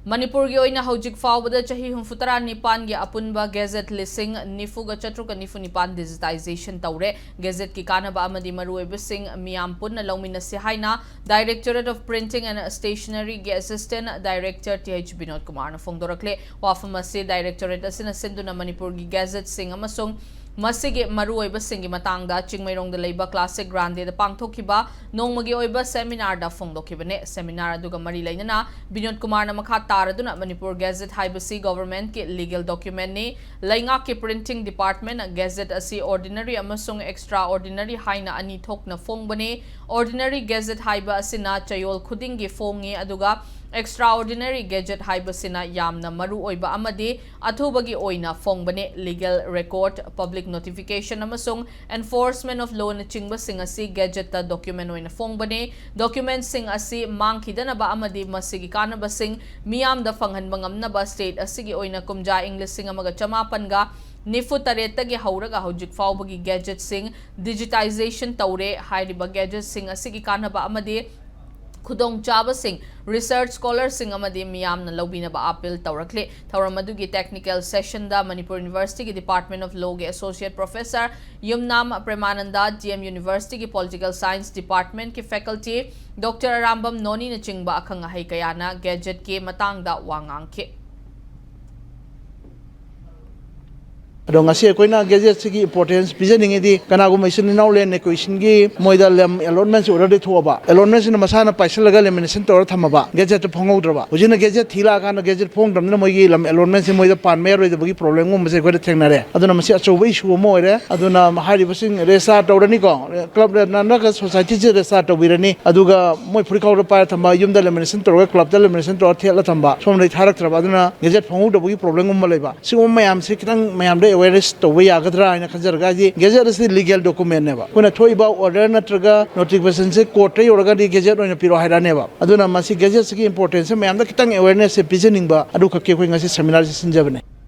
Manipur gi oina hojik fawbada chahi humfutara nipan gi apunba Gazette lising nifuga chatruka nifunipan digitization tawre Gazette ki kanaba amadi maruoiba sing miyam punna lawmina si haina Directorate of Printing and Stationery gi Assistant Director TH Binod Kumar na fongdorakle wafama si Directorate asina sinduna Manipur gi Gazette sing amasung Masige maruoiba singi matangda chingmairong da leiba classic grande da pangthokiba nongmagi oiba seminar da fongdokibane seminar aduga mari lainana Binod Kumar na makha taraduna Manipur Gazette haibasi government ki legal document ni lainga ki printing department Gazette asi ordinary amasung extraordinary haina ani thokna fongbane ordinary Gazette haiba asina chayol khudingi fongi aduga Extraordinary Gazette haibasina yamna maru oiba amadi athubagi oina fongbane legal record public notification amasung enforcement of law na chingba sing asi Gazette ta document oina fongbane document sing asi mangkhidana ba amadi masigi kanaba sing miyam da fanghan bangamna ba state asigi oina kumja English sing amaga chamapan ga nifu tareta gi hauraga hojik fawbagi Gazette sing digitization tawre hairiba Gazette sing asigi kanaba amadi Kudong Chaba Singh, research scholar Singh Amadi Miyam na Lobina ba appeal tawrakle Tawramadugi technical session da Manipur University ki Department of Law ge Associate Professor Yumnam Premananda GM University ki Political Science Department ki Faculty Dr. Arambam Noni na chingba akhang ahai kayana Gazette ke matang da wangang ke Adong asi koina Gazette sigi importance pijaningi di kanagu maisun now len equation gi moida lem allotments already thoba allotments na masana paisa laga lamination tor thamaba Gazette phongodrba hujina Gazette thila kana Gazette phongdam na moigi lam allotments moida pan mer roi bagi problem ngum se ko thengnare aduna masi achoba issue moire aduna hari basing resa tawrani ko club na na society je resa tawirani aduga moi phurikau pa thamba yumda lamination tor club da lamination tor thela thamba somrai tharak traba aduna Gazette phongodbagi problem ngum laiba sigum mayam se kitang mayam de awareness to we agadra ina khajarga ji Gazette is the legal document neba kuna thoiba order natraga notification se court rai orga di Gazette oina piro haira neba aduna masi Gazette ki importance me amda kitang awareness se pijening ba adu khakke khoi ngasi seminar se sinjabane